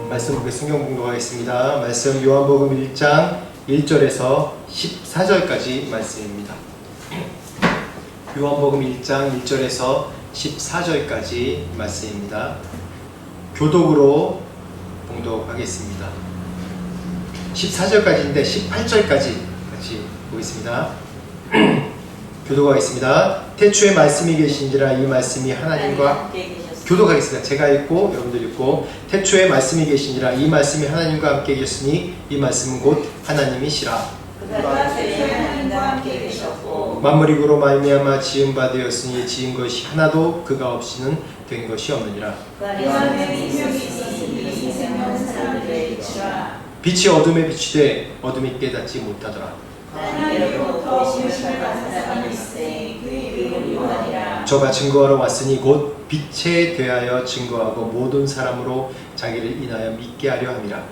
말씀 보게 성경 공독하겠습니다. 말씀 요한복음 1장 1절에서 14절까지 말씀입니다. 요한복음 1장 1절에서 14절까지 말씀입니다. 교독으로 공독하겠습니다. 14절까지인데 18절까지 같이 보겠습니다. 교독하겠습니다. 태초에 말씀이 계신지라 이 말씀이 하나님과 교독하겠습니다. 제가 읽고 여러분들 읽고 태초에 말씀이 계신지라 이 말씀이 하나님과 함께 계셨으니 이 말씀은 곧 하나님이시라. 만물이 그로 말미암아 지은 바 되었으니 지은 것이 하나도 그가 없이는 된 것이 없느니라. 빛이 어둠에 비추되 어둠이 깨닫지 못하더라. 저가 증거하러 왔으니 곧 빛에 대하여 증거하고 모든 사람으로 자기를 인하여 믿게 하려 함이라.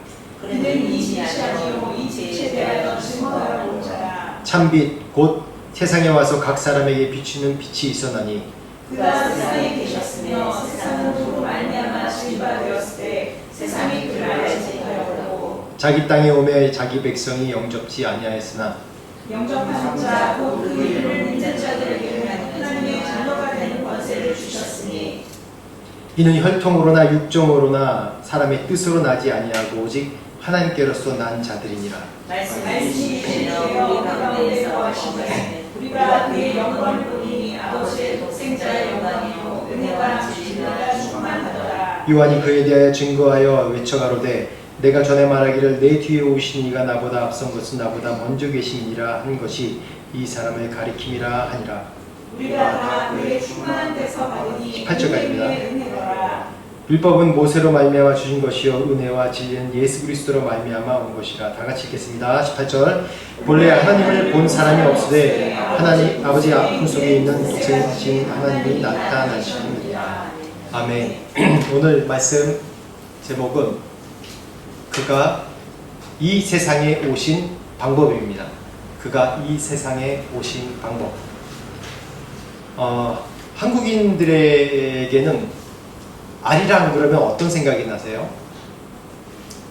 참빛 곧 세상에 와서 각 사람에게 비추는 빛이 있었나니 그가 세상에 계셨으며 세상은 그로 말미암아 진리되었을 때 세상이 그를 알지 못하였고 자기 땅에 오매 자기 백성이 영접지 아니하였으나 영접하는 자 곧 그 이름을 믿는 자들에게는 하나님의 자녀가 되는 권세를 주셨으니 이는 혈통으로나 육정으로나 사람의 뜻으로 나지 아니하고 오직 하나님께로서 난 자들이니라. 말씀이 되어 우리 가운데서 하시되 우리가 그의 영광을 보니 아버지의 독생자의 영광이요 은혜와 진리가 충만하더라. 요한이 그에 대하여 증거하여 외쳐가로되 내가 전에 말하기를 내 뒤에 오신 이가 나보다 앞선 것은 나보다 먼저 계심이니라 한 것이 이 사람을 가리킴이라 하니라. 우리가 다 그의 충만한 데서 받으니 18절까지입니다. 은혜더라. 율법은 모세로 말미암아 주신 것이요 은혜와 진리는 예수 그리스도로 말미암아 온 것이라. 다 같이 읽겠습니다. 18절 본래 하나님을 본 사람이 없으되 하나님 아버지 품속에 있는 독생자신 하나님이 나타나시느니라. 아멘. 오늘 말씀 제목은 그가 이 세상에 오신 방법입니다. 그가 이 세상에 오신 방법. 한국인들에게는 아리랑 그러면 어떤 생각이 나세요?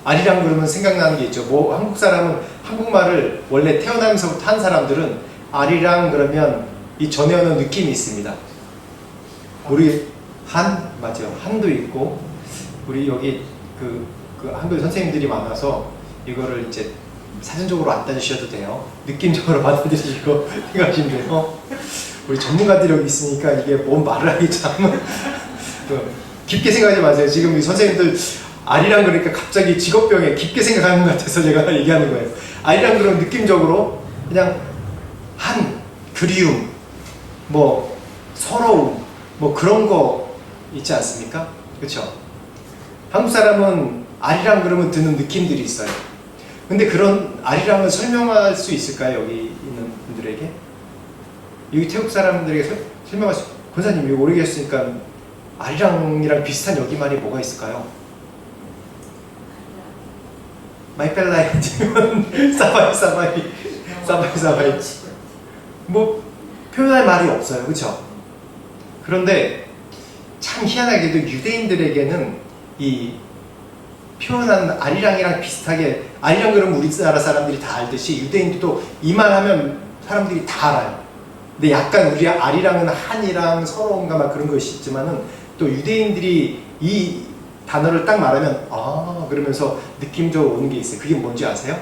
아리랑 그러면 생각나는 게 있죠. 뭐 한국 사람은 한국말을 원래 태어나면서부터 한 사람들은 아리랑 그러면 이 전해오는 느낌이 있습니다. 우리 맞아요. 한도 있고 우리 여기 그 한글 선생님들이 많아서 이거를 이제 사전적으로 안 따지셔도 돼요. 느낌적으로 받아들이시고 생각하시면 돼요. 우리 전문가들이 여기 있으니까 이게 뭔 말을 하기 참 깊게 생각하지 마세요. 지금 이 선생님들 아리랑 그러니까 갑자기 직업병에 깊게 생각하는 것 같아서 제가 얘기하는 거예요. 아리랑 그런 느낌적으로 그냥 그리움, 뭐 서러움, 뭐 그런 거 있지 않습니까? 그렇죠? 한국 사람은 아리랑 그러면 드는 느낌들이 있어요. 근데 그런 아리랑을 설명할 수 있을까요? 여기 있는 분들에게? 여기 태국 사람들에게 설명할 수, 권사님 여기 오래 계셨으니까 아리랑이랑 비슷한 여기 말이 뭐가 있을까요? 마이펠라이 아니면 사바이 뭐 표현할 말이 없어요. 그렇죠? 그런데 참 희한하게도 유대인들에게는 이 표현한 아리랑이랑 비슷하게, 아리랑 그러면 우리나라 사람들이 다 알듯이 유대인들도 이 말 하면 사람들이 다 알아요. 근데 약간 우리 아리랑은 한이랑 서러움과 막 그런 것이 있지만은 또 유대인들이 이 단어를 딱 말하면 그러면서 느낌적으로 오는 게 있어요. 그게 뭔지 아세요?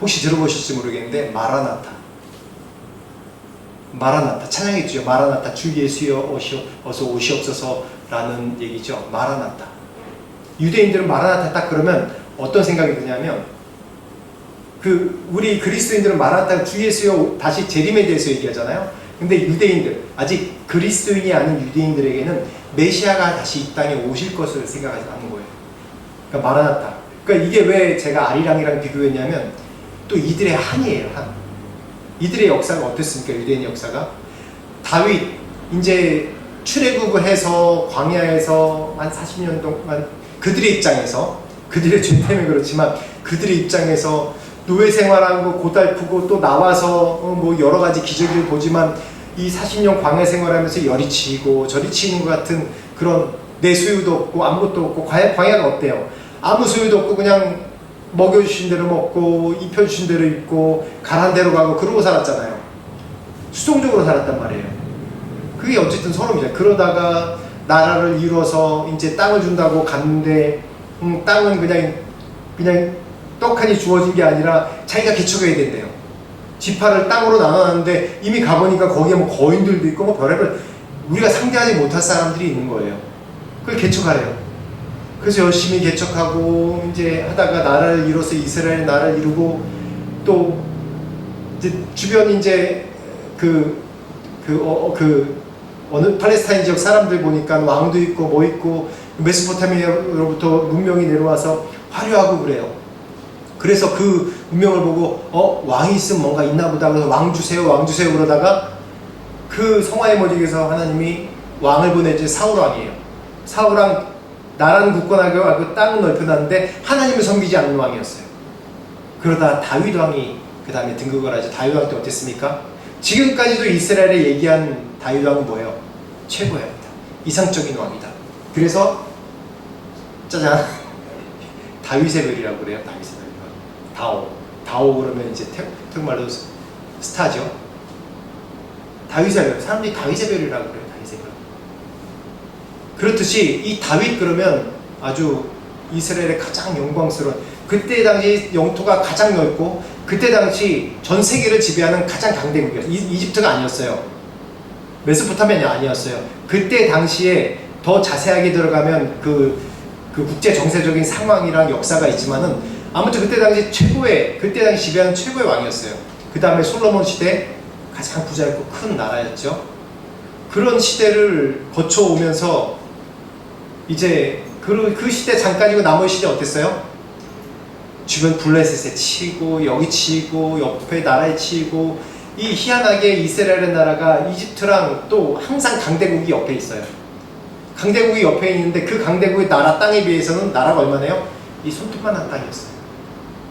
혹시 들어보실지 모르겠는데 마라나타 찬양했죠. 마라나타 주 예수여 어서 오시옵소서라는 얘기죠. 마라나타. 유대인들은 마라나타 딱 그러면 어떤 생각이 드냐면 우리 그리스도인들은 마라나타 주 예수여 다시 재림에 대해서 얘기하잖아요. 근데 유대인들, 아직 그리스도인이 아닌 유대인들에게는 메시아가 다시 이 땅에 오실 것을 생각하는 거예요. 그러니까 마라나타. 그러니까 이게 왜 제가 아리랑이랑 비교했냐면 또 이들의 한이에요. 이들의 역사가 어땠습니까? 유대인의 역사가 다윗 이제 출애굽을 해서 광야에서 한 40년 동안 그들의 입장에서, 그들의 죄 때문에 그렇지만 그들의 입장에서 노예 생활하고 고달프고 또 나와서 뭐 여러 가지 기적을 보지만 이 40년 광야 생활하면서 열이 치이고 저리 치이는 것 같은 그런 내 소유도 없고 아무것도 없고 광야가 어때요? 아무 소유도 없고 그냥 먹여주신 대로 먹고 입혀주신 대로 입고 가란 대로 가고 그러고 살았잖아요. 수동적으로 살았단 말이에요. 그게 어쨌든 서름이죠. 그러다가 나라를 이루어서 이제 땅을 준다고 갔는데 땅은 그냥 떡하니 주어진 게 아니라 자기가 개척해야 된대요. 지파를 땅으로 나눠놨는데 이미 가보니까 거기에 뭐 거인들도 있고 뭐 별의별 우리가 상대하지 못할 사람들이 있는 거예요. 그걸 개척하래요. 그래서 열심히 개척하고 이제 하다가 나라를 이뤄서 이스라엘 나라를 이루고 또 이제 주변 이제 어느 팔레스타인 지역 사람들 보니까 왕도 있고 뭐 있고 메소포타미아로부터 문명이 내려와서 화려하고 그래요. 그래서 그 문명을 보고 왕이 있으면 뭔가 있나 보다 그래서 왕 주세요 그러다가 그 성화의 모직에서 하나님이 왕을 보내지 사울왕이에요. 사울왕 나라는 굳건하고 땅은 넓혀놨는데 하나님을 섬기지 않는 왕이었어요. 그러다 다윗 왕이 그 다음에 등극을 하죠. 다윗 왕 때 어땠습니까? 지금까지도 이스라엘에 얘기한 다윗 왕은 뭐예요? 최고야. 이상적인 왕이다. 그래서 짜잔 다윗의 별이라고 그래요. 다윗의 별. 다오 그러면 이제 태국말로 스타죠. 다윗의 별. 사람들이 다윗의 별이라고 그래요. 다윗의 별. 그렇듯이 이 다윗 그러면 아주 이스라엘의 가장 영광스러운 그때 당시 영토가 가장 넓고 그때 당시 전 세계를 지배하는 가장 강대국이었어요. 이집트가 아니었어요. 메소포타미아가 아니었어요. 그때 당시에 더 자세하게 들어가면 그 국제 정세적인 상황이랑 역사가 있지만은 아무튼 그때 당시 그때 당시 지배하는 최고의 왕이었어요. 그 다음에 솔로몬 시대 가장 부자였고 큰 나라였죠. 그런 시대를 거쳐오면서 이제 그 시대 잠깐이고 나머지 시대 어땠어요? 주변 블레셋에 치고 여기 치고 옆에 나라에 치고 이 희한하게 이스라엘의 나라가 이집트랑 또 항상 강대국이 옆에 있어요. 강대국이 옆에 있는데 그 강대국의 나라 땅에 비해서는 나라가 얼마나요? 이 손톱만한 땅이었어요.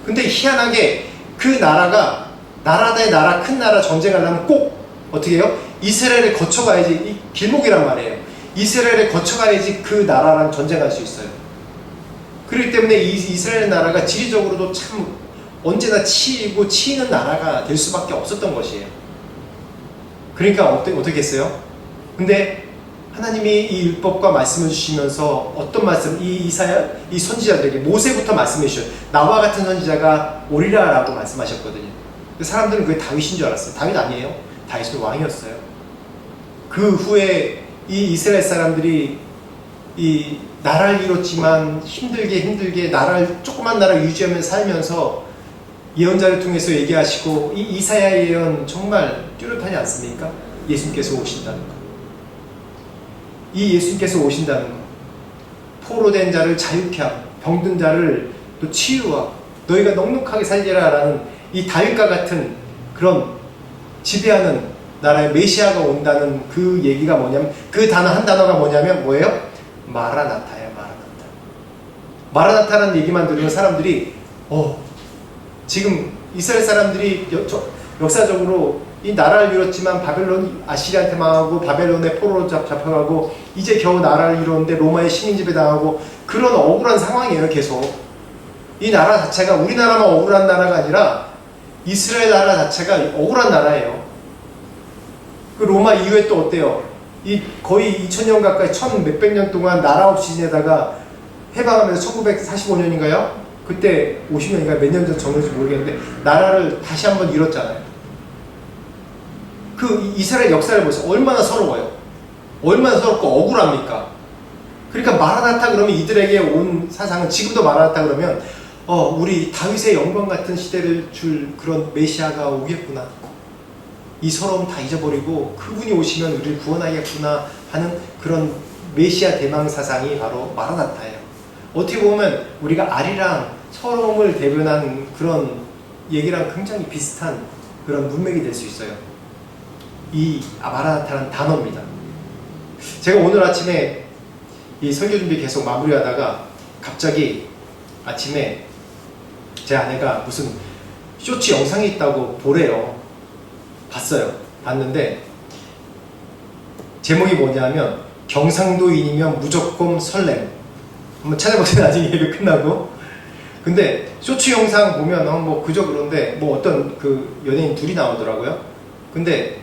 근데 희한하게 그 나라가 나라 대 나라 큰 나라 전쟁하려면 꼭 어떻게 해요? 이스라엘을 거쳐가야지 이 길목이란 말이에요. 이스라엘을 거쳐가야지 그 나라랑 전쟁할 수 있어요. 그렇기 때문에 이스라엘 나라가 지리적으로도 참 언제나 치이는 나라가 될 수밖에 없었던 것이에요. 그러니까 어떻게 했어요? 근데 하나님이 이 율법과 말씀을 주시면서 어떤 말씀, 이 선지자들에게 모세부터 말씀해 주셔요. 나와 같은 선지자가 오리라 라고 말씀하셨거든요. 사람들은 그게 다윗인 줄 알았어요. 다윗 아니에요. 다윗은 왕이었어요. 그 후에 이 이스라엘 사람들이 이 나라를 이뤘지만 힘들게 조그만 나라 유지하면서 살면서 예언자를 통해서 얘기하시고 이 이사야의 예언 정말 뚜렷하지 않습니까? 예수님께서 오신다는 거. 이 예수님께서 오신다는 거. 포로된 자를 자유케 하고 병든 자를 또 치유하고 너희가 넉넉하게 살리라 라는 이 다윗과 같은 그런 지배하는 나라의 메시아가 온다는 그 얘기가 뭐냐면 그 단어 한 단어가 뭐냐면 뭐예요? 마라나타야. 마라나타라는 얘기만 들으면 사람들이 지금 이스라엘 사람들이 역사적으로 이 나라를 이뤘지만 바벨론 아시리아한테 망하고 바벨론의 포로로 잡혀가고 이제 겨우 나라를 이뤘는데 로마의 식민지배 당하고 그런 억울한 상황이에요. 계속 이 나라 자체가 우리나라만 억울한 나라가 아니라 이스라엘 나라 자체가 억울한 나라예요. 그 로마 이후에 또 어때요? 이 거의 2000년 가까이 몇백 년 동안 나라 없이 지내다가 해방하면서 1945년인가요? 그때 50년인가 몇 년 전 정도인지 모르겠는데 나라를 다시 한번 이뤘잖아요. 그 이스라엘 역사를 보세요. 얼마나 서러워요. 얼마나 서럽고 억울합니까? 그러니까 마라나타 그러면 이들에게 온 사상은 지금도 마라나타 그러면 우리 다윗의 영광 같은 시대를 줄 그런 메시아가 오겠구나. 이 서러움 다 잊어버리고 그분이 오시면 우리를 구원하겠구나 하는 그런 메시아 대망 사상이 바로 마라나타예요. 어떻게 보면 우리가 아리랑 서러움을 대변한 그런 얘기랑 굉장히 비슷한 그런 문맥이 될 수 있어요. 이 마라나타라는 단어입니다. 제가 오늘 아침에 이 설교 준비 계속 마무리하다가 갑자기 아침에 제 아내가 무슨 쇼츠 영상이 있다고 보래요. 봤어요. 봤는데 제목이 뭐냐면 경상도인이면 무조건 설렘. 한번 찾아보세요. 나중에 예배 끝나고. 근데 쇼츠 영상 보면 뭐 그저 그런데 뭐 어떤 그 연예인 둘이 나오더라고요. 근데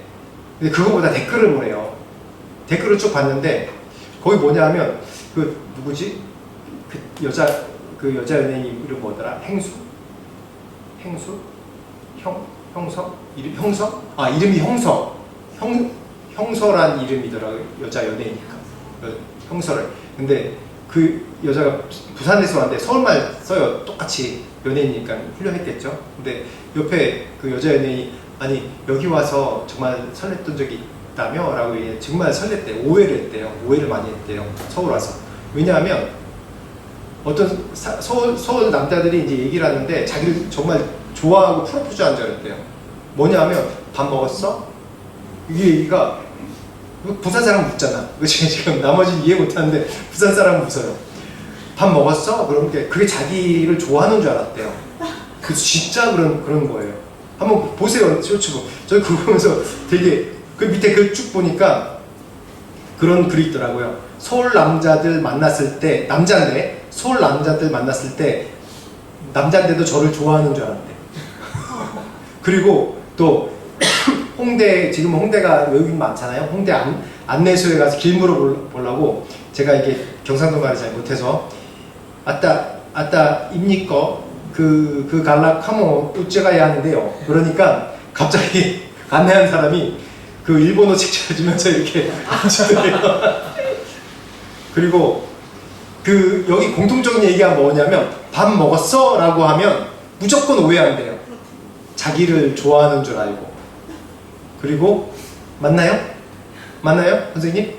그거보다 댓글을 보내요. 댓글을 쭉 봤는데 거기 뭐냐 하면 그 누구지? 그 여자 연예인 이름 뭐더라? 행수? 형서? 이름이 형서란 이름이더라고요. 여자 연예인이니까. 형서래. 근데 그 여자가 부산에서 왔는데 서울말 써요. 똑같이 연예인이니까 훌륭했겠죠. 근데 옆에 그 여자 연예인이 아니 여기 와서 정말 설렜던 적이 있다며? 라고 정말 설렜대요. 오해를 했대요. 오해를 많이 했대요. 서울 와서. 왜냐하면 어떤 서울 남자들이 이제 얘기를 하는데 자기를 정말 좋아하고 프로포즈 한 줄 알았대요. 뭐냐 하면 밥 먹었어? 이게 얘기가 부산 사람 묻잖아. 지금 나머지는 이해 못하는데 부산 사람은 웃어요. 밥 먹었어? 그런 게 그게 자기를 좋아하는 줄 알았대요. 그 진짜 그런 거예요. 한번 보세요. 쇼츠북. 저희 그거 보면서 되게 그 밑에 그 쭉 보니까 그런 글이 있더라고요. 서울 남자들 만났을 때 남자인데 서울 남자들 만났을 때 남자인데도 저를 좋아하는 줄 알았대. 그리고 또 홍대 지금 홍대가 외국인 많잖아요. 홍대 안내소에 가서 길 물어보려고 제가 이게 경상도 말을 잘 못해서 아따 입니까? 그 갈라 카모 우째가야 하는데요. 그러니까 갑자기 안내한 사람이 그 일본어 책 찾으면서 이렇게 하시더래요. 그리고 그 여기 공통적인 얘기가 뭐냐면 밥 먹었어? 라고 하면 무조건 오해한대요. 자기를 좋아하는 줄 알고. 그리고 맞나요? 선생님?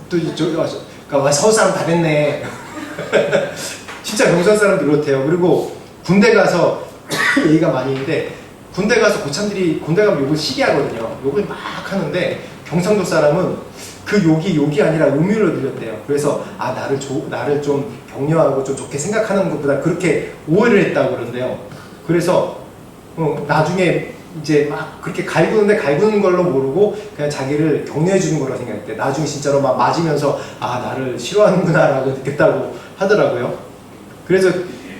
또 그러니까 서울 사람 다 됐네. 진짜 경상 사람들 그렇대요. 그리고 군대 가서 얘기가 많이 있는데 군대 가서 고참들이 군대 가면 욕을 시게 하거든요. 욕을 막 하는데 경상도 사람은 그 욕이 아니라 음유를 들렸대요. 그래서 나를 좀 격려하고 좀 좋게 생각하는 것보다 그렇게 오해를 했다고 그러는데요. 그래서 나중에 이제 막 그렇게 갈구는 걸로 모르고 그냥 자기를 격려해 주는 거라고 생각했대. 나중에 진짜로 막 맞으면서 나를 싫어하는구나 라고 느꼈다고 하더라고요. 그래서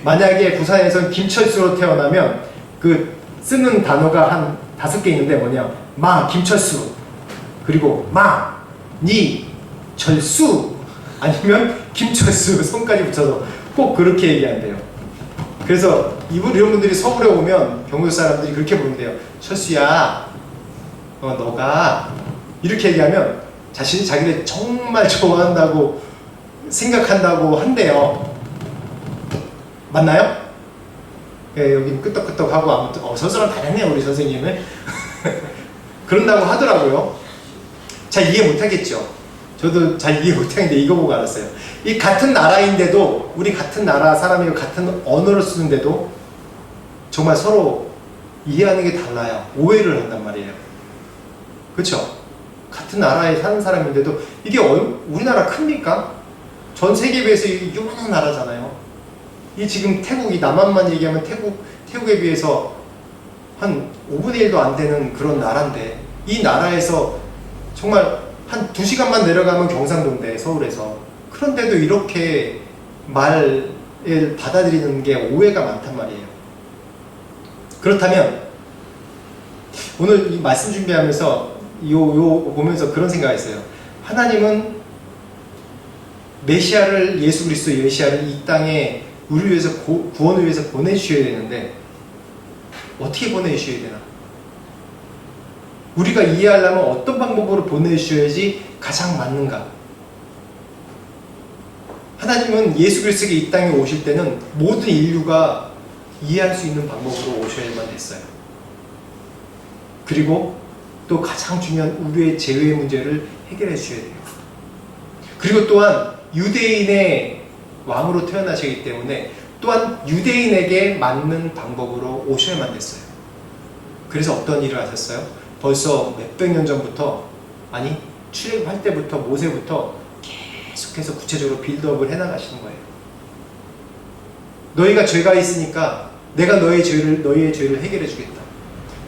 만약에 부산에서 김철수로 태어나면 그 쓰는 단어가 한 5개 있는데 뭐냐 김철수 그리고 니 철수 아니면 김철수 손까지 붙여서 꼭 그렇게 얘기한대요. 그래서 이런 분들이 서울에 오면 경북 사람들이 그렇게 부른대요. 철수야 너가 이렇게 얘기하면 자신이 자기를 정말 좋아한다고 생각한다고 한대요. 맞나요? 예, 여긴 끄떡끄떡하고 아무튼 서술은 다녔네요 우리 선생님은. 그런다고 하더라고요. 잘 이해 못하겠죠. 저도 잘 이해 못하는데 이거 보고 알았어요. 이 같은 나라인데도 우리 같은 나라 사람이고 같은 언어를 쓰는데도 정말 서로 이해하는 게 달라요. 오해를 한단 말이에요. 그렇죠? 같은 나라에 사는 사람인데도 이게 우리나라 큽니까? 전 세계에 비해서 요만한 나라잖아요. 이 지금 태국이 남한만 얘기하면 태국에 비해서 한 5분의 1도 안 되는 그런 나라인데 이 나라에서 정말 한 2시간만 내려가면 경상도인데 서울에서 그런데도 이렇게 말을 받아들이는 게 오해가 많단 말이에요. 그렇다면 오늘 이 말씀 준비하면서 요 보면서 그런 생각했어요. 하나님은 메시아를 예수 그리스도 메시아를 이 땅에 우리 위해서 구원을 위해서 보내주셔야 되는데 어떻게 보내주셔야 되나? 우리가 이해하려면 어떤 방법으로 보내주셔야지 가장 맞는가? 하나님은 예수 그리스도가 이 땅에 오실 때는 모든 인류가 이해할 수 있는 방법으로 오셔야만 됐어요. 그리고 또 가장 중요한 우리의 죄의 문제를 해결해 주셔야 돼요. 그리고 또한 유대인의 왕으로 태어나시기 때문에 또한 유대인에게 맞는 방법으로 오셔야만 됐어요. 그래서 어떤 일을 하셨어요? 벌써 몇백 년 전부터 아니 출애굽할 때부터 모세부터 계속해서 구체적으로 빌드업을 해나가시는 거예요. 너희가 죄가 있으니까 내가 너희의 죄를 해결해 주겠다.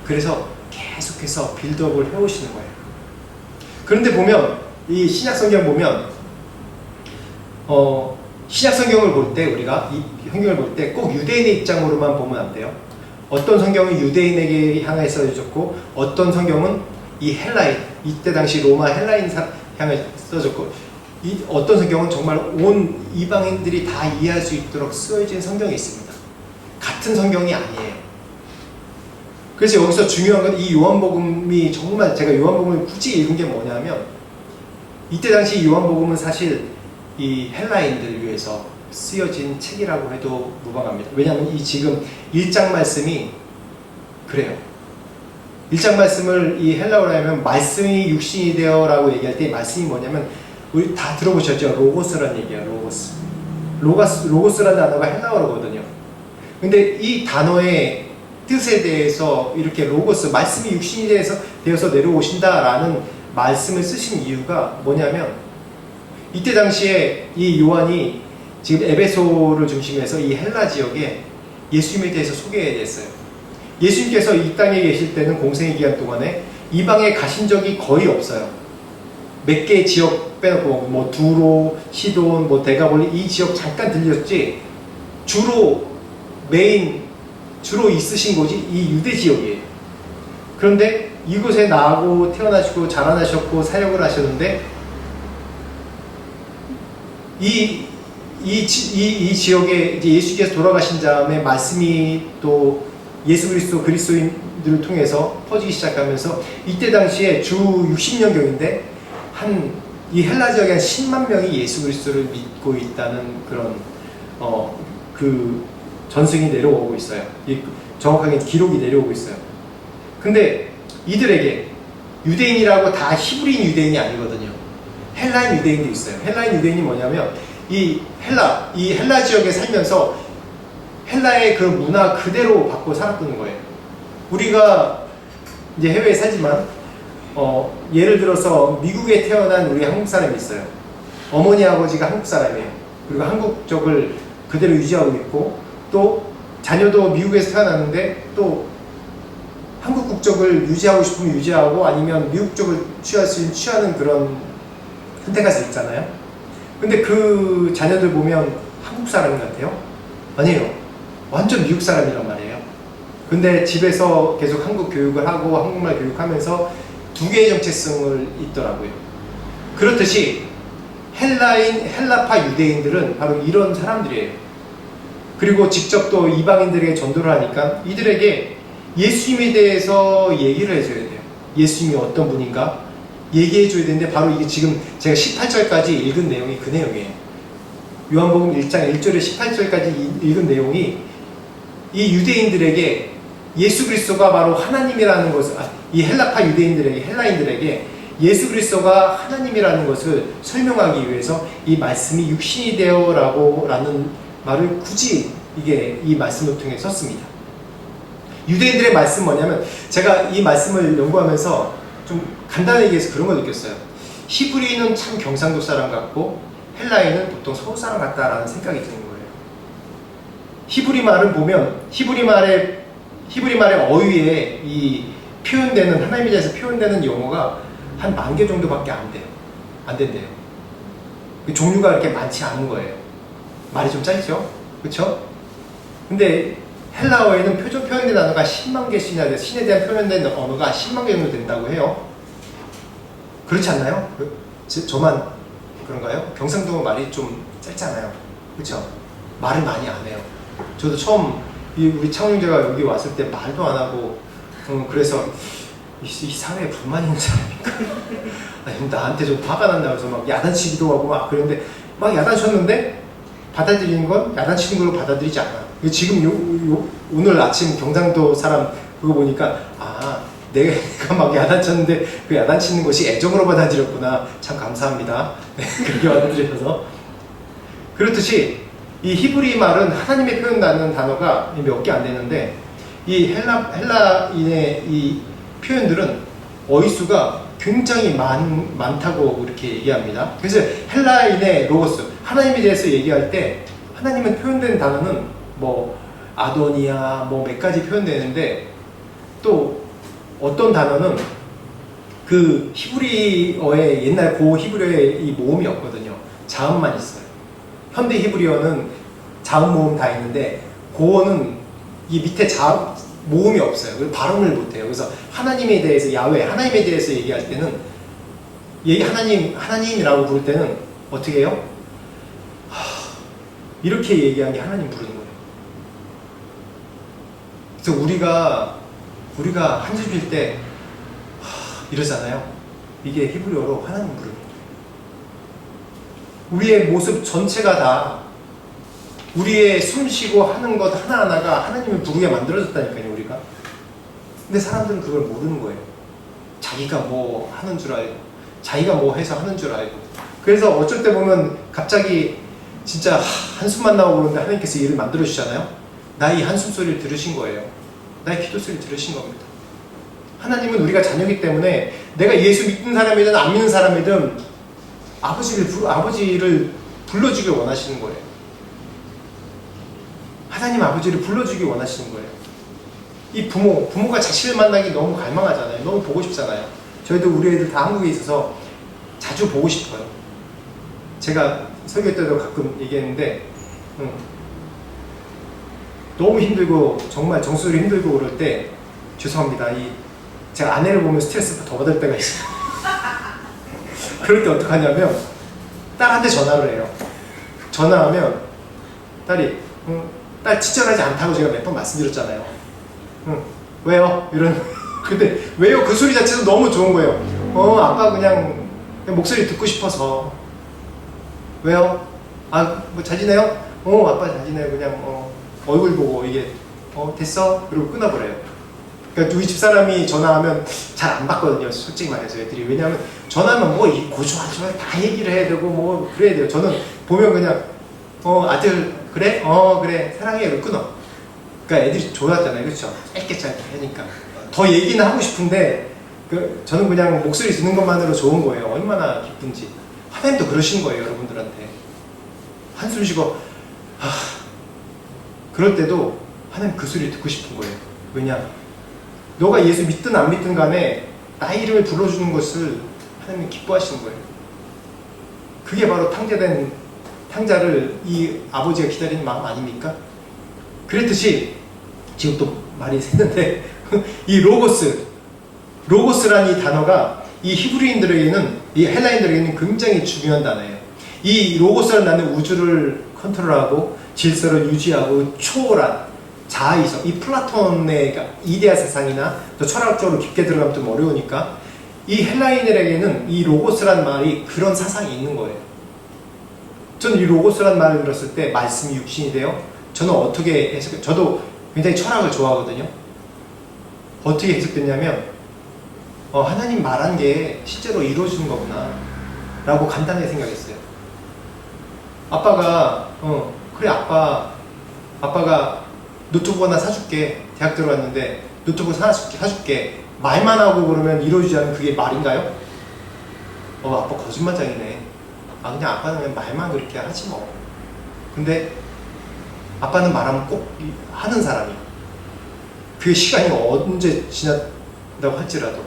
그래서 계속해서 빌드업을 해오시는 거예요. 그런데 보면 이 신약 성경 보면 신약 성경을 볼 때 우리가 이 성경을 볼 때 꼭 유대인의 입장으로만 보면 안 돼요. 어떤 성경은 유대인에게 향해 써졌고 어떤 성경은 이 헬라인 이때 당시 로마 헬라인 향해 써졌고 어떤 성경은 정말 온 이방인들이 다 이해할 수 있도록 쓰여진 성경이 있습니다. 같은 성경이 아니에요. 그래서 여기서 중요한 건 이 요한복음이 정말 제가 요한복음을 굳이 읽은 게 뭐냐면 이때 당시 요한복음은 사실 이 헬라인들을 위해서 쓰여진 책이라고 해도 무방합니다. 왜냐하면 이 지금 1장 말씀이 그래요. 1장 말씀을 이 헬라어로 하면 말씀이 육신이 되어라고 얘기할 때 말씀이 뭐냐면 우리 다 들어보셨죠? 로고스라는 얘기예요. 로고스라는 단어가 헬라어거든요. 근데 이 단어의 뜻에 대해서 이렇게 로고스, 말씀이 육신이 되어서 내려오신다라는 말씀을 쓰신 이유가 뭐냐면 이때 당시에 이 요한이 지금 에베소를 중심해서 이 헬라 지역에 예수님에 대해서 소개했어요. 예수님께서 이 땅에 계실 때는 공생의 기간 동안에 이방에 가신 적이 거의 없어요. 몇 개의 지역 빼놓고 뭐 두로, 시돈, 뭐 데가볼리 이 지역 잠깐 들렸지 주로 있으신 곳이 이 유대 지역이에요. 그런데 이곳에 나고 태어나시고 자라나셨고 사역을 하셨는데 이 지역에 이제 예수께서 돌아가신 다음에 말씀이 또 예수 그리스도인들을 통해서 퍼지기 시작하면서 이때 당시에 주 60년경인데 이 헬라 지역에 한 10만 명이 예수 그리스도를 믿고 있다는 그런 그 전승이 내려오고 있어요. 정확하게 기록이 내려오고 있어요. 근데 이들에게 유대인이라고 다 히브리인 유대인이 아니거든요. 헬라인 유대인도 있어요. 헬라인 유대인이 뭐냐면 이 헬라 지역에 살면서 헬라의 그 문화 그대로 받고 살았던 거예요. 우리가 이제 해외에 살지만 예를 들어서 미국에 태어난 우리 한국 사람이 있어요. 어머니 아버지가 한국 사람이에요. 그리고 한국적을 그대로 유지하고 있고 또 자녀도 미국에서 태어났는데 또 한국 국적을 유지하고 싶으면 유지하고 아니면 미국적을 취하는 그런 선택할 수 있잖아요. 근데 그 자녀들 보면 한국 사람 같아요? 아니에요. 완전 미국 사람이란 말이에요. 근데 집에서 계속 한국 교육을 하고 한국말 교육하면서 두 개의 정체성을 있더라고요. 그렇듯이 헬라파 유대인들은 바로 이런 사람들이에요. 그리고 직접 또 이방인들에게 전도를 하니까 이들에게 예수님에 대해서 얘기를 해줘야 돼요. 예수님이 어떤 분인가 얘기해줘야 되는데 바로 이게 지금 제가 18절까지 읽은 내용이 그 내용이에요. 요한복음 1장 1절에 18절까지 읽은 내용이 이 유대인들에게 예수 그리스도가 바로 하나님이라는 것을 이 헬라파 헬라인들에게 예수 그리스도가 하나님이라는 것을 설명하기 위해서 이 말씀이 육신이 되어라는 말을 굳이 이 말씀을 통해 썼습니다. 유대인들의 말씀 뭐냐면 제가 이 말씀을 연구하면서 좀 간단하게 얘기해서 그런 걸 느꼈어요. 히브리인은 참 경상도 사람 같고 헬라인은 보통 서울 사람 같다라는 생각이 드는 거예요. 히브리 말은 보면 히브리 말의 어휘에 이 표현되는 하나님에 대해서 표현되는 용어가 한 10,000개 정도밖에 안 된대요. 종류가 그렇게 많지 않은 거예요. 말이 좀 짧죠? 그렇죠? 근데 헬라어에는 표현된 단어가 10만 개씩이나 돼서 신에 대한 표현된 언어가 10만 개 정도 된다고 해요. 그렇지 않나요? 저만 그런가요? 경상도 말이 좀 짧잖아요. 그렇죠? 말을 많이 안 해요. 저도 처음 우리 창훈이가 여기 왔을 때 말도 안 하고 그래서 이 사회에 불만 있는 사람인가? 아니, 나한테 좀 화가 난다 그래서 막 야단치기도 하고 막 그랬는데 막 야단쳤는데 받아들이는 건 야단치는 걸로 받아들이지 않아. 지금 오늘 아침 경상도 사람 그거 보니까 내가 막 야단쳤는데 그 야단치는 것이 애정으로 받아들였구나. 참 감사합니다. 네, 그렇게 받아들여서. 그렇듯이 이 히브리 말은 하나님의 표현하는 단어가 몇 개 안 되는데 이 헬라인의 이 표현들은 어휘수가 굉장히 많다고 그렇게 얘기합니다. 그래서 헬라인의 로고스, 하나님에 대해서 얘기할 때 하나님은 표현된 단어는 뭐 아도니아 뭐 몇 가지 표현되는데 또 어떤 단어는 그 히브리어의 옛날 고 히브리어의 이 모음이 없거든요. 자음만 있어요. 현대 히브리어는 자음 모음 다 있는데 고어는 이 밑에 자음 모음이 없어요. 그래서 발음을 못해요. 그래서 하나님에 대해서 야훼 하나님에 대해서 얘기할 때는 하나님이라고 부를 때는 어떻게 해요? 이렇게 얘기하는 게 하나님 부르는 거예요. 그래서 우리가 한 줄일 때 이러잖아요. 이게 히브리어로 하나님 부르는 거예요. 우리의 모습 전체가 다 우리의 숨쉬고 하는 것 하나하나가 하나님을 부르게 만들어졌다니까요, 우리가. 근데 사람들은 그걸 모르는 거예요. 자기가 뭐 하는 줄 알고, 자기가 뭐 해서 하는 줄 알고. 그래서 어쩔 때 보면 갑자기 진짜 한숨만 나오고 그러는데 하나님께서 일을 만들어주잖아요. 나의 한숨 소리를 들으신 거예요. 나의 기도 소리를 들으신 겁니다. 하나님은 우리가 자녀이기 때문에 내가 예수 믿는 사람이든 안 믿는 사람이든 아버지를 불러주길 원하시는 거예요. 하나님 아버지를 불러주길 원하시는 거예요. 이 부모가 자식을 만나기 너무 갈망하잖아요. 너무 보고 싶잖아요. 저희도 우리 애들 다 한국에 있어서 자주 보고 싶어요. 제가 설교 때도 가끔 얘기했는데 너무 힘들고 정말 정수리 힘들고 그럴 때 죄송합니다. 제가 아내를 보면 스트레스 더 받을 때가 있어요. 그럴 때 어떡하냐면 딸한테 전화를 해요. 전화하면 딸이 딸 친절하지 않다고 제가 몇 번 말씀드렸잖아요. 왜요? 근데 왜요? 그 소리 자체도 너무 좋은 거예요. 아빠 그냥 목소리 듣고 싶어서. 왜요? 뭐 잘 지내요? 아빠 잘 지내요. 그냥 얼굴 보고 이게 됐어? 그리고 끊어버려요. 그러니까 우리 집사람이 전화하면 잘 안 받거든요. 솔직히 말해서 애들이. 왜냐하면 전화하면 뭐 고좋아 다 얘기를 해야 되고 뭐 그래야 돼요. 저는 보면 그냥 아들 그래? 그래 사랑해. 이러고 끊어. 그러니까 애들이 좋아하잖아요. 그렇죠? 짧게 하니까 더 얘기는 하고 싶은데 저는 그냥 목소리 듣는 것만으로 좋은 거예요. 얼마나 기쁜지. 하나님도 그러신 거예요. 여러분들한테 한숨 쉬고 그럴 때도 하나님 그 소리 듣고 싶은 거예요. 왜냐? 너가 예수 믿든 안 믿든 간에 나의 이름을 불러주는 것을 하나님이 기뻐하시는 거예요. 그게 바로 탕자를 이 아버지가 기다리는 마음 아닙니까? 그랬듯이 지금 또 말이 샜는데 이 로고스라는 이 단어가 이 히브리인들에게는 이 헬라인들에게는 굉장히 중요한 단어예요. 이 로고스라는 단어는 우주를 컨트롤하고 질서를 유지하고 초월한 자아이성, 이 플라톤의 이데아 세상이나 또 철학적으로 깊게 들어가면 좀 어려우니까 이 헬라인들에게는 이 로고스란 말이 그런 사상이 있는 거예요. 저는 이 로고스란 말을 들었을 때 말씀이 육신이 돼요. 저는 어떻게 해석해요? 저도 굉장히 철학을 좋아하거든요. 어떻게 해석됐냐면 하나님 말한 게 실제로 이루어지는 거구나 라고 간단하게 생각했어요. 아빠가 그래 아빠가 노트북 하나 사줄게. 대학 들어갔는데 노트북 하나 사줄게. 말만 하고 그러면 이루어지지 않는 그게 말인가요? 아빠 거짓말장이네. 그냥 아빠는 그냥 말만 그렇게 하지 뭐. 근데 아빠는 말하면 꼭 하는 사람이야. 그 시간이 언제 지났다고 할지라도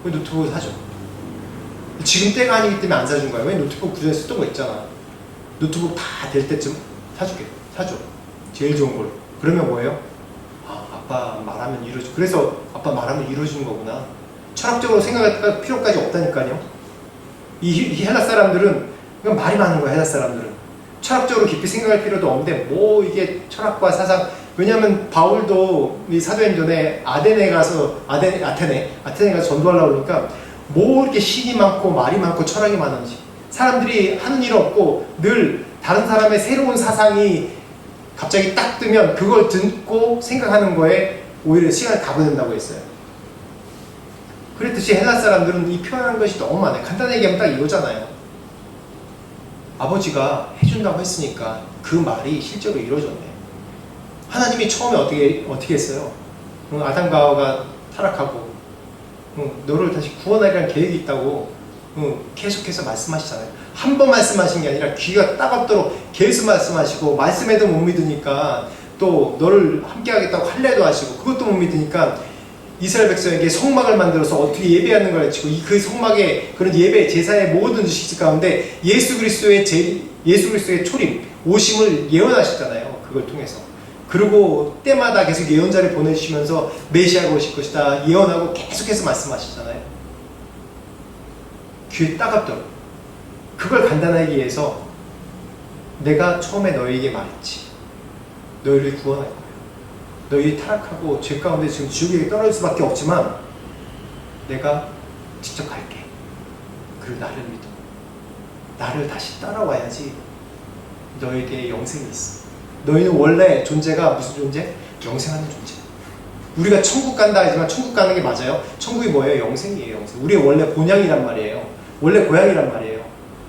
왜 노트북을 사줘? 지금 때가 아니기 때문에 안 사준 거야. 왜 노트북 구전에 쓰던 거 있잖아. 노트북 다 될 때쯤 사줄게. 사줘. 제일 좋은 걸로. 그러면 뭐예요? 아빠 말하면 이루어져. 그래서 아빠 말하면 이루어지는 거구나. 철학적으로 생각할 필요까지 없다니까요. 이 헬라 사람들은 그냥 말이 많은 거야. 헬라 사람들은 철학적으로 깊이 생각할 필요도 없는데 뭐 이게 철학과 사상. 왜냐하면 바울도 이 사도행 전에 아테네 가서 전도하려고 그러니까 뭐 이렇게 신이 많고 말이 많고 철학이 많은지. 사람들이 하는 일 없고 늘 다른 사람의 새로운 사상이 갑자기 딱 뜨면 그걸 듣고 생각하는 거에 오히려 시간을 다 보낸다고 했어요. 그랬듯이 헬라 사람들은 이 표현한 것이 너무 많아요. 간단하게 얘기하면 딱 이거잖아요. 아버지가 해준다고 했으니까 그 말이 실제로 이루어졌네. 하나님이 처음에 어떻게 했어요? 아담과 하와가 타락하고 너를 다시 구원하리라는 계획이 있다고 계속해서 말씀하시잖아요. 한 번 말씀하신 게 아니라 귀가 따갑도록 계속 말씀하시고 말씀에도 못 믿으니까 또 너를 함께 하겠다고 할례도 하시고 그것도 못 믿으니까 이스라엘 백성에게 성막을 만들어서 어떻게 예배하는 걸 가르치고 그 성막의 그런 예배 제사의 모든 지식 가운데 예수 그리스도의 초림 오심을 예언하셨잖아요. 그걸 통해서. 그리고 때마다 계속 예언자를 보내주시면서 메시아가 오실 것이다 예언하고 계속해서 말씀하시잖아요. 귀에 따갑도록. 그걸 간단하게 위해서 내가 처음에 너희에게 말했지. 너희를 구원할 거야. 너희 타락하고 죄 가운데 지금 지옥에 떨어질 수밖에 없지만 내가 직접 갈게. 그리고 나를 믿어. 나를 다시 따라와야지 너에게 영생이 있어. 너희는 원래 존재가 무슨 존재? 영생하는 존재. 우리가 천국 간다 하지만 천국 가는 게 맞아요? 천국이 뭐예요? 영생이에요. 영생. 우리의 원래 본향이란 말이에요. 원래 고향이란 말이에요.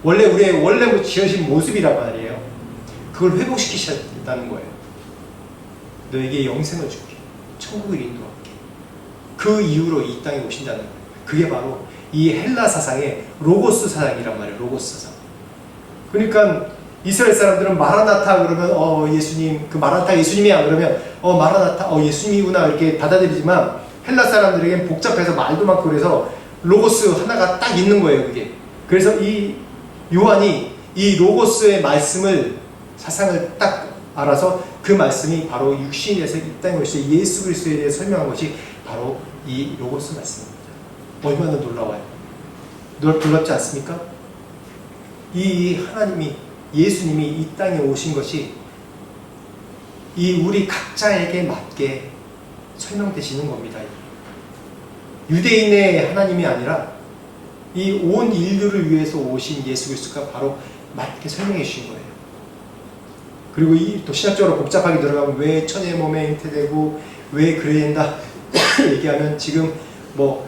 원래 우리의 원래 지으신 모습이란 말이에요. 그걸 회복시키셨다는 거예요. 너에게 영생을 줄게. 천국을 인도할게. 그 이유로 이 땅에 오신다는 거예요. 그게 바로 이 헬라 사상의 로고스 사상이란 말이에요. 로고스 사상. 그러니까 이스라엘 사람들은 마라나타 그러면 예수님 그 마라나타 예수님이야 그러면 마라나타 예수님이구나 이렇게 받아들이지만 헬라 사람들에겐 복잡해서 말도 많고 그래서 로고스 하나가 딱 있는 거예요. 그게. 그래서 이 요한이 이 로고스의 말씀을 사상을 딱 알아서 그 말씀이 바로 육신에서 이 땅에 오신 예수 그리스도에 대해 설명한 것이 바로 이 로고스 말씀입니다. 얼마나 놀라워요. 놀랍지 않습니까? 이 하나님이 예수님이 이 땅에 오신 것이 이 우리 각자에게 맞게 설명되시는 겁니다. 유대인의 하나님이 아니라 이 온 인류를 위해서 오신 예수 그리스도가 바로 맞게 설명해 주신 거예요. 그리고 또 신학적으로 복잡하게 들어가면 왜 천의 몸에 잉태되고 왜 그래야 된다 얘기하면 지금 뭐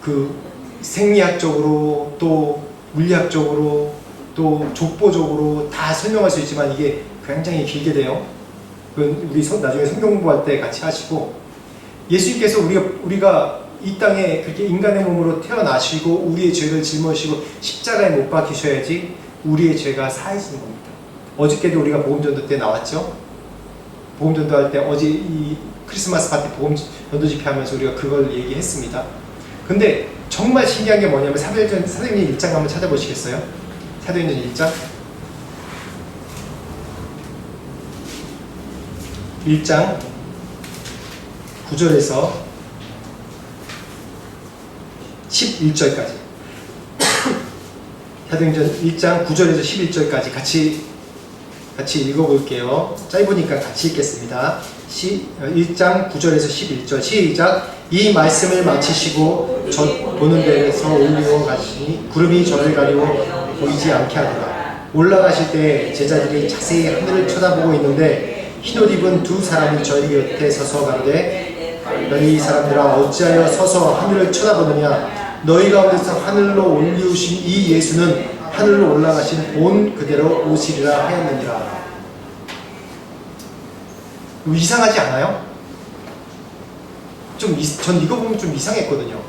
그 생리학적으로 또 물리학적으로 또 족보적으로 다 설명할 수 있지만 이게 굉장히 길게 돼요. 그건 우리 나중에 성경 공부할 때 같이 하시고 예수님께서 우리가 이 땅에 그렇게 인간의 몸으로 태어나시고 우리의 죄를 짊어지시고 십자가에 못 박히셔야지 우리의 죄가 사해지는 겁니다. 어저께도 우리가 복음전도 때 나왔죠. 복음전도 할 때 어제 이 크리스마스 파티 복음전도 집회 하면서 우리가 그걸 얘기했습니다. 근데 정말 신기한 게 뭐냐면 사도행전 1장 한번 찾아보시겠어요? 사도행전 1장 1장 9절에서 11절까지 사도행전 1장 9절에서 11절까지 같이 읽어볼게요. 짧으니까 같이 읽겠습니다. 1장 9절에서 11절 시작. 이 말씀을 마치시고 보는 데에서 올리고 가시니 구름이 저를 가리고 보이지 않게 하더라. 올라가실 때 제자들이 자세히 하늘을 쳐다보고 있는데 흰옷 입은 두 사람이 저희 곁에 서서 가로되 너희 사람들아 어찌하여 서서 하늘을 쳐다보느냐. 너희 가운데서 하늘로 올리우신 이 예수는 하늘로 올라가신 본 그대로 오시리라 하였느니라. 이상하지 않아요? 전 이거 보면 좀 이상했거든요.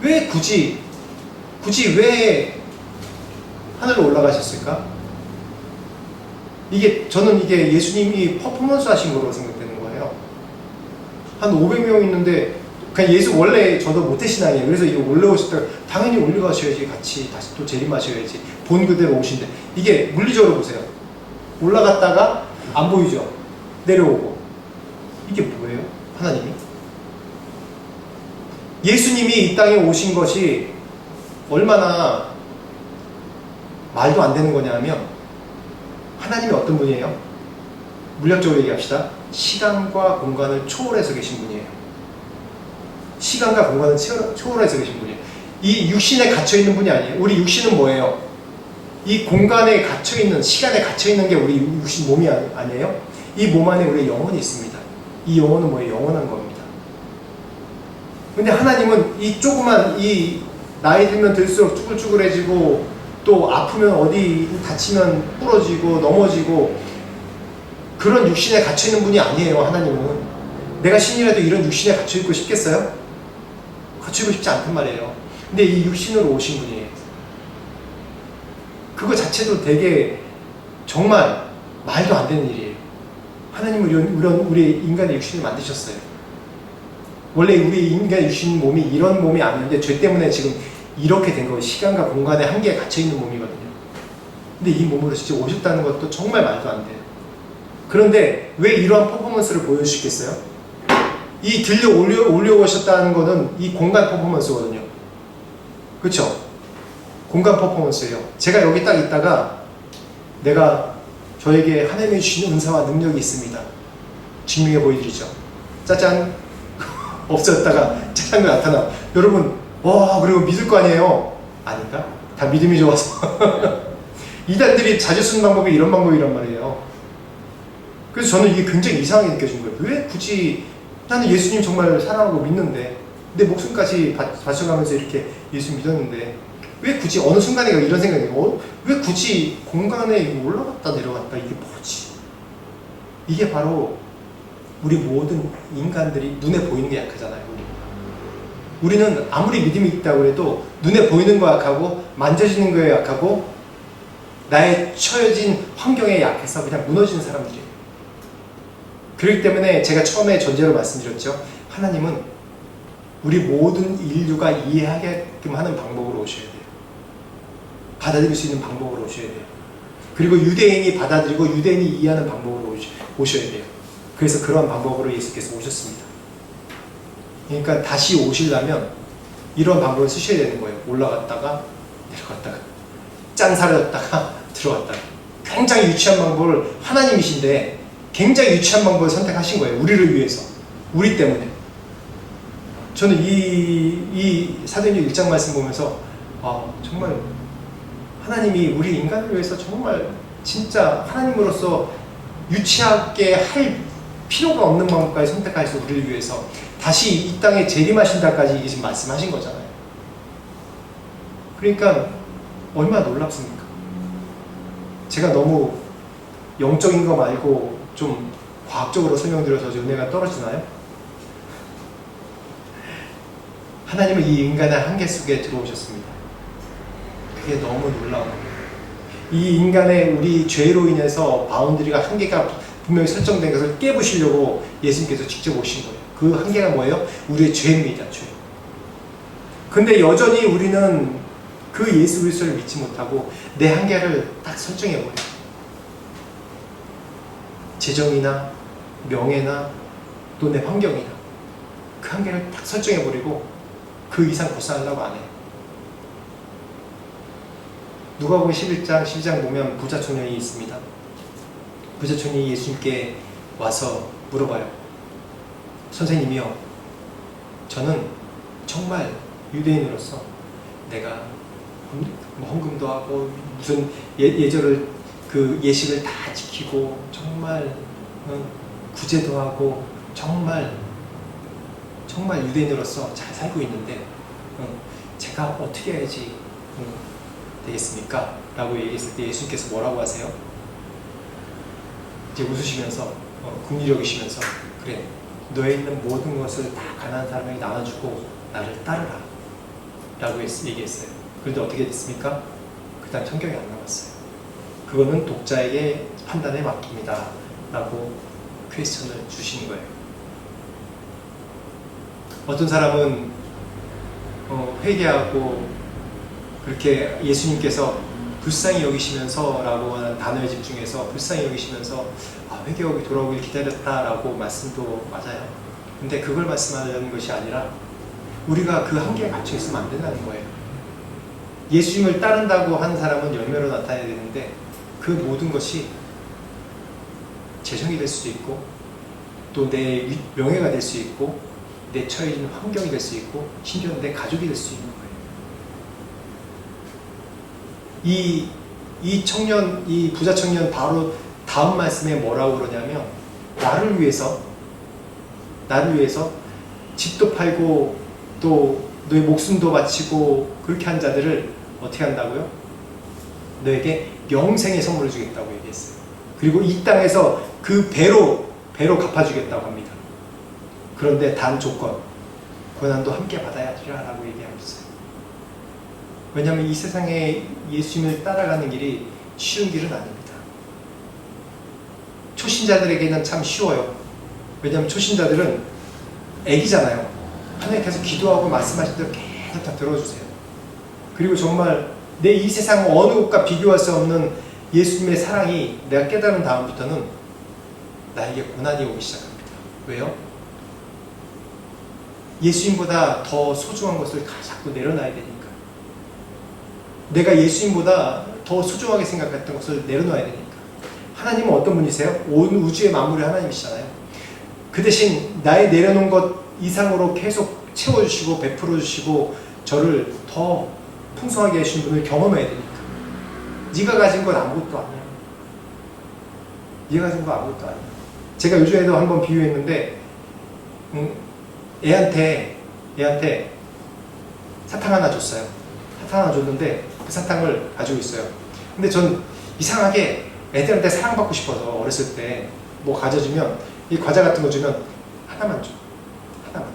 왜 굳이 왜 하늘로 올라가셨을까? 저는 이게 예수님이 퍼포먼스 하신 거로 생각되는 거예요. 한 500명 있는데 그냥 예수 원래 저도 모태신앙이에요. 그래서 이거 올라오실 때 당연히 올라가셔야지 같이 다시 또 재림하셔야지 본 그대로 오신데 이게 물리적으로 보세요. 올라갔다가 안 보이죠. 내려오고 이게 뭐예요? 하나님이 예수님이 이 땅에 오신 것이 얼마나 말도 안 되는 거냐면 하나님이 어떤 분이에요? 물리학적으로 얘기합시다. 시간과 공간을 초월해서 계신 분이에요. 시간과 공간을 초월해서 계신 분이에요. 이 육신에 갇혀있는 분이 아니에요. 우리 육신은 뭐예요? 이 공간에 갇혀있는, 시간에 갇혀있는 게 우리 육신 몸이 아니에요? 이 몸 안에 우리의 영혼이 있습니다. 이 영혼은 뭐예요? 영원한 겁니다. 근데 하나님은 이 조그만 나이 들면 들수록 쭈글쭈글해지고 또 아프면 어디 다치면 부러지고 넘어지고 그런 육신에 갇혀있는 분이 아니에요. 하나님은. 내가 신이라도 이런 육신에 갇혀있고 싶겠어요? 갇히고 싶지 않단 말이에요. 근데 이 육신으로 오신 분이에요. 그거 자체도 되게 정말 말도 안 되는 일이에요. 하나님은 우리 인간의 육신을 만드셨어요. 원래 우리 인간이 주신 몸이 이런 몸이 아닌데 죄 때문에 지금 이렇게 된 거예요. 시간과 공간의 한계에 갇혀있는 몸이거든요. 근데 이 몸으로 진짜 오셨다는 것도 정말 말도 안 돼요. 그런데 왜 이러한 퍼포먼스를 보여주시겠어요? 이 들려 올려오셨다는 거는 이 공간 퍼포먼스거든요. 그렇죠? 공간 퍼포먼스예요. 제가 여기 딱 있다가 내가 저에게 하나님이 주신 은사와 능력이 있습니다. 증명해 보여드리죠. 짜잔. 없었다가 짜잔 나타나. 여러분, 와, 그리고 믿을 거 아니에요? 아닌가? 다 믿음이 좋아서. 이단들이 자주 쓰는 방법이 이런 방법이란 말이에요. 그래서 저는 이게 굉장히 이상하게 느껴진 거예요. 왜 굳이 나는 예수님 정말 사랑하고 믿는데 내 목숨까지 바쳐가면서 이렇게 예수 믿었는데 왜 굳이 어느 순간에 이런 생각이 왜 굳이 공간에 올라갔다 내려갔다 이게 뭐지? 이게 바로 우리 모든 인간들이 눈에 보이는 게 약하잖아요. 우리는 아무리 믿음이 있다고 해도 눈에 보이는 거 약하고 만져지는 거에 약하고 나의 처해진 환경에 약해서 그냥 무너지는 사람들이에요. 그렇기 때문에 제가 처음에 전제로 말씀드렸죠. 하나님은 우리 모든 인류가 이해하게끔 하는 방법으로 오셔야 돼요. 받아들일 수 있는 방법으로 오셔야 돼요. 그리고 유대인이 받아들이고 유대인이 이해하는 방법으로 오셔야 돼요. 그래서 그러한 방법으로 예수께서 오셨습니다. 그러니까 다시 오시려면 이런 방법을 쓰셔야 되는 거예요. 올라갔다가 내려갔다가 짠 사라졌다가 들어갔다가 굉장히 유치한 방법을 하나님이신데 굉장히 유치한 방법을 선택하신 거예요. 우리를 위해서. 우리 때문에. 저는 이 사도행전 1장 말씀 보면서 정말 하나님이 우리 인간을 위해서 정말 진짜 하나님으로서 유치하게 할 필요가 없는 방법까지 선택하셔서 우리를 위해서 다시 이 땅에 재림하신다까지 이게 지금 말씀하신 거잖아요. 그러니까 얼마나 놀랍습니까? 제가 너무 영적인 거 말고 좀 과학적으로 설명드려서 은혜가 떨어지나요? 하나님은 이 인간의 한계 속에 들어오셨습니다. 그게 너무 놀라운 겁니다. 이 인간의 우리 죄로 인해서 바운드리가 한계가 분명히 설정된 것을 깨부시려고 예수님께서 직접 오신 거예요. 그 한계가 뭐예요? 우리의 죄입니다. 죄. 근데 여전히 우리는 그 예수 그리스도를 믿지 못하고 내 한계를 딱 설정해버려요. 재정이나 명예나 또 내 환경이나 그 한계를 딱 설정해버리고 그 이상 고사하려고 안 해요. 누가복음 11장 보면 부자 청년이 있습니다. 부자 청년이 예수님께 와서 물어봐요. 선생님이요, 저는 정말 유대인으로서 내가 헌금도 하고 무슨 예절을 그 예식을 다 지키고 정말 구제도 하고 정말 유대인으로서 잘 살고 있는데 제가 어떻게 해야지 되겠습니까? 라고 얘기했을 때 예수님께서 뭐라고 하세요? 이제 웃으시면서 긍휼히 여기시면서 그래, 너에 있는 모든 것을 다 가난한 사람에게 나눠주고 나를 따르라 라고 얘기했어요. 그런데 어떻게 됐습니까? 그 다음 성경에 안 나왔어요. 그거는 독자에게 판단에 맡깁니다 라고 퀘스천을 주신 거예요. 어떤 사람은 회개하고 그렇게 예수님께서 불쌍히 여기시면서 라고 하는 단어에 집중해서 불쌍히 여기시면서 회개하고 돌아오길 기다렸다라고 말씀도 맞아요. 근데 그걸 말씀하려는 것이 아니라 우리가 그 한계에 갇혀 있으면 안 된다는 거예요. 예수님을 따른다고 하는 사람은 열매로 나타나야 되는데 그 모든 것이 재정이 될 수도 있고 또 내 명예가 될 수 있고 내 처해진 환경이 될 수 있고 심지어 내 가족이 될 수 있는 거예요. 이 부자 청년 바로 다음 말씀에 뭐라고 그러냐면 나를 위해서 집도 팔고 또 너의 목숨도 바치고 그렇게 한 자들을 어떻게 한다고요? 너에게 영생의 선물을 주겠다고 얘기했어요. 그리고 이 땅에서 그 배로 갚아주겠다고 합니다. 그런데 단 조건, 고난도 함께 받아야 하리라고 얘기하고 있어요. 왜냐하면 이 세상에 예수님을 따라가는 길이 쉬운 길은 아닙니다. 초신자들에게는 참 쉬워요. 왜냐하면 초신자들은 애기잖아요. 하나님께서 기도하고 말씀하실 때 계속 다 들어주세요. 그리고 정말 내 이 세상 어느 것과 비교할 수 없는 예수님의 사랑이 내가 깨달은 다음부터는 나에게 고난이 오기 시작합니다. 왜요? 예수님보다 더 소중한 것을 자꾸 내려놔야 되니까. 내가 예수님보다 더 소중하게 생각했던 것을 내려놔야 되니까. 하나님은 어떤 분이세요? 온 우주의 만물의 하나님이시잖아요. 그 대신 나의 내려놓은 것 이상으로 계속 채워주시고 베풀어주시고 저를 더 풍성하게 해주신 분을 경험해야 되니까. 네가 가진 건 아무것도 아니야. 네가 가진 건 아무것도 아니야. 제가 요즘에도 한번 비유했는데 애한테 사탕 하나 줬어요. 사탕 하나 줬는데 그 사탕을 가지고 있어요. 근데 전 이상하게 애들한테 사랑받고 싶어서 어렸을 때 뭐 가져주면 이 과자 같은 거 주면 하나만 줘. 하나만.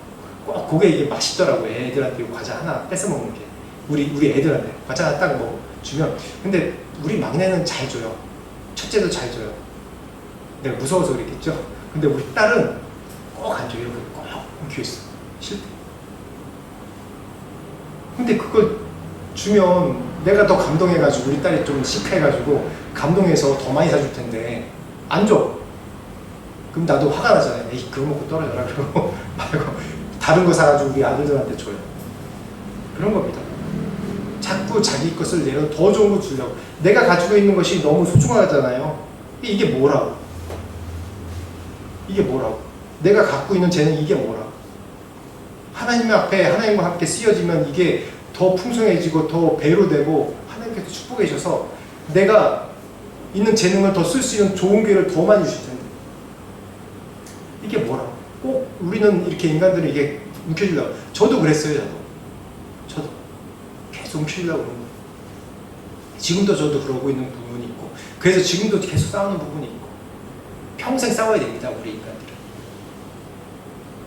꼭 그게 이게 맛있더라고요. 애들한테 이 과자 하나 뺏어 먹는 게. 우리 애들한테 과자 하나 딱 뭐 주면. 근데 우리 막내는 잘 줘요. 첫째도 잘 줘요. 내가 무서워서 그랬겠죠. 근데 우리 딸은 꼭 안 줘요. 이렇게 꼭 엉켜있어. 싫대. 근데 그걸 주면 내가 더 감동해가지고 우리 딸이 좀 시크해가지고 감동해서 더 많이 사줄 텐데 안 줘. 그럼 나도 화가 나잖아요. 에이 그거 먹고 떨어져라. 그러고 말고 다른 거 사가지고 우리 아들들한테 줘요. 그런 겁니다. 자꾸 자기 것을 내려 더 좋은 거 주려고. 내가 가지고 있는 것이 너무 소중하잖아요. 이게 뭐라고? 이게 뭐라고? 내가 갖고 있는 재능 이게 뭐라고? 하나님 앞에 하나님과 함께 쓰여지면 이게 더 풍성해지고 더 배로 되고 하나님께서 축복해 주셔서 내가 있는 재능을 더 쓸 수 있는 좋은 기회를 더 많이 주실 텐데 이게 뭐라고? 꼭 우리는 이렇게 인간들은 이게 움켜쥐려고. 저도 그랬어요. 저도 계속 움켜쥐려고 그러는 거예요. 지금도 저도 그러고 있는 부분이 있고 그래서 지금도 계속 싸우는 부분이 있고 평생 싸워야 됩니다. 우리 인간들은.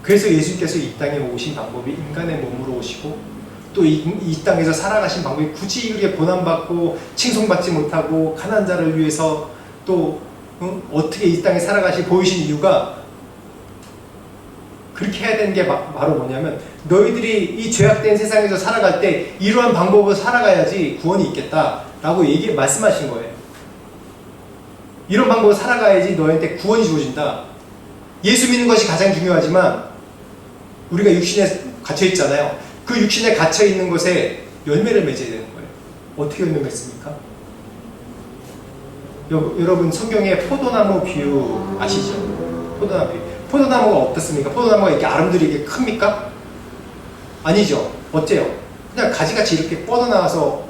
그래서 예수님께서 이 땅에 오신 방법이 인간의 몸으로 오시고 또 이 땅에서 살아가신 방법이 굳이 이렇게 고난받고 칭송받지 못하고 가난한 자를 위해서 또 어떻게 이 땅에 살아가시 보이신 이유가 그렇게 해야 되는 게 바로 뭐냐면 너희들이 이 죄악된 세상에서 살아갈 때 이러한 방법으로 살아가야지 구원이 있겠다라고 말씀하신 거예요. 이런 방법으로 살아가야지 너희한테 구원이 주어진다. 예수 믿는 것이 가장 중요하지만 우리가 육신에 갇혀 있잖아요. 그 육신에 갇혀 있는 것에 열매를 맺어야 되는 거예요. 어떻게 열매 맺습니까? 여러분 성경에 포도나무 비유 아시죠? 포도나무 비유. 포도나무가 어떻습니까? 포도나무가 이렇게 아름드리 이렇게 큽니까? 아니죠. 어때요? 그냥 가지같이 이렇게 뻗어나와서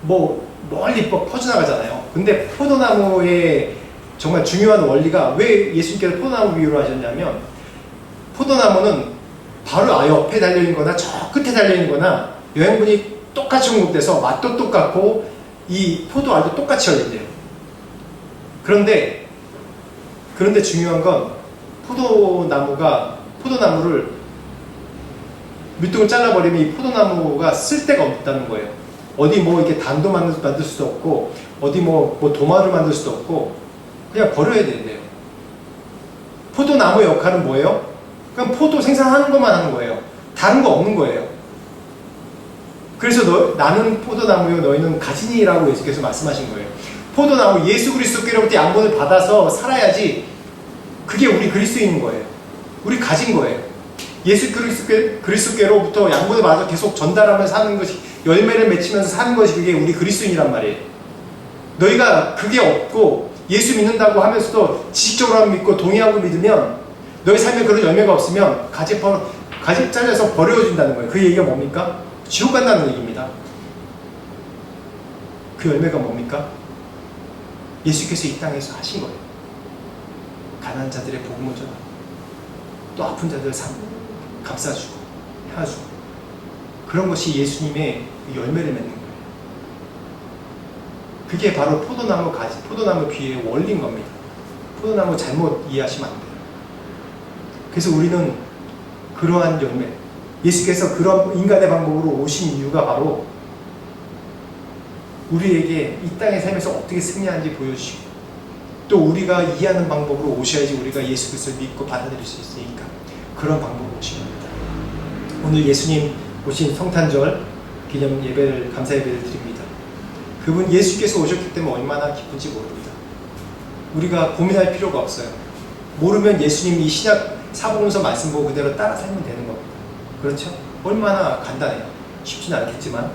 뭐 멀리 퍼져나가잖아요. 근데 포도나무의 정말 중요한 원리가 왜 예수님께서 포도나무 비유를 하셨냐면 포도나무는 바로 아 옆에 달려있는 거나 저 끝에 달려있는 거나 영양분이 똑같이 공급돼서 맛도 똑같고 이 포도알도 똑같이 열린대요. 그런데 중요한 건 포도나무를 밑둥을 잘라버리면 이 포도나무가 쓸데가 없다는 거예요. 어디 뭐 이렇게 단도 만들 수도 없고 어디 뭐 도마를 만들 수도 없고 그냥 버려야 된대요. 포도나무 역할은 뭐예요? 그냥 포도 생산하는 것만 하는 거예요. 다른 거 없는 거예요. 그래서 나는 포도나무요 너희는 가지니라고 예수께서 말씀하신 거예요. 포도나무 예수 그리스도께로부터 양분을 받아서 살아야지 그게 우리 그리스도인인 거예요. 우리 가진 거예요. 예수 그리스도께로부터 양분을 받아서 계속 전달하면서 사는 것이 열매를 맺히면서 사는 것이 그게 우리 그리스도인이란 말이에요. 너희가 그게 없고 예수 믿는다고 하면서도 지식적으로 믿고 동의하고 믿으면 너희 삶에 그런 열매가 없으면 가지 잘려서 버려진다는 거예요. 그 얘기가 뭡니까? 지옥 간다는 얘기입니다. 그 열매가 뭡니까? 예수께서 이 땅에서 하신 거예요. 가난한 자들의 복음을 전하고 또 아픈 자들을 감싸주고 해주고 그런 것이 예수님의 열매를 맺는 거예요. 그게 바로 포도나무 비유의 원리인 겁니다. 포도나무 잘못 이해하시면 안 돼요. 그래서 우리는 그러한 열매, 예수께서 그런 인간의 방법으로 오신 이유가 바로 우리에게 이 땅의 삶에서 어떻게 승리하는지 보여주시고 또 우리가 이해하는 방법으로 오셔야지 우리가 예수 그리스도를 믿고 받아들일 수 있으니까 그런 방법으로 오신 겁니다. 오늘 예수님 오신 성탄절 기념 예배를, 감사 예배를 드립니다. 그분 예수께서 오셨기 때문에 얼마나 기쁜지 모릅니다. 우리가 고민할 필요가 없어요. 모르면 예수님 이 신약 사복음서 말씀 보고 그대로 따라 살면 되는 겁니다. 그렇죠? 얼마나 간단해요. 쉽진 않겠지만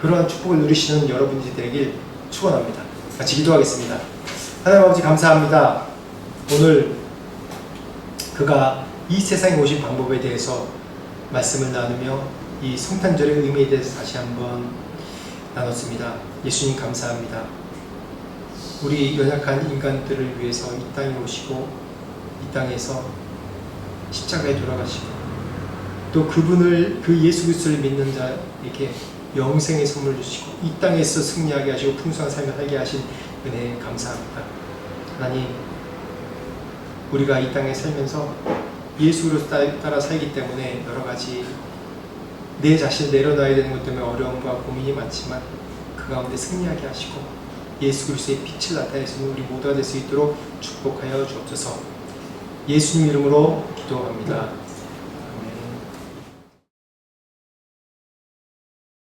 그러한 축복을 누리시는 여러분들이 되길 축원합니다. 같이 기도하겠습니다. 하나님 아버지 감사합니다. 오늘 그가 이 세상에 오신 방법에 대해서 말씀을 나누며 이 성탄절의 의미에 대해서 다시 한번 나눴습니다. 예수님 감사합니다. 우리 연약한 인간들을 위해서 이 땅에 오시고 이 땅에서 십자가에 돌아가시고 또 그분을, 그 예수 그리스도를 믿는 자에게 영생의 선물 주시고 이 땅에서 승리하게 하시고 풍성한 삶을 살게 하신 은혜에 감사합니다. 하나님, 우리가 이 땅에 살면서 예수로 따라 살기 때문에 여러 가지 내 자신을 내려놔야 되는 것 때문에 어려움과 고민이 많지만 그 가운데 승리하게 하시고 예수 그리스도의 빛을 나타내시는 우리 모두가 될 수 있도록 축복하여 주옵소서. 예수님 이름으로 기도합니다.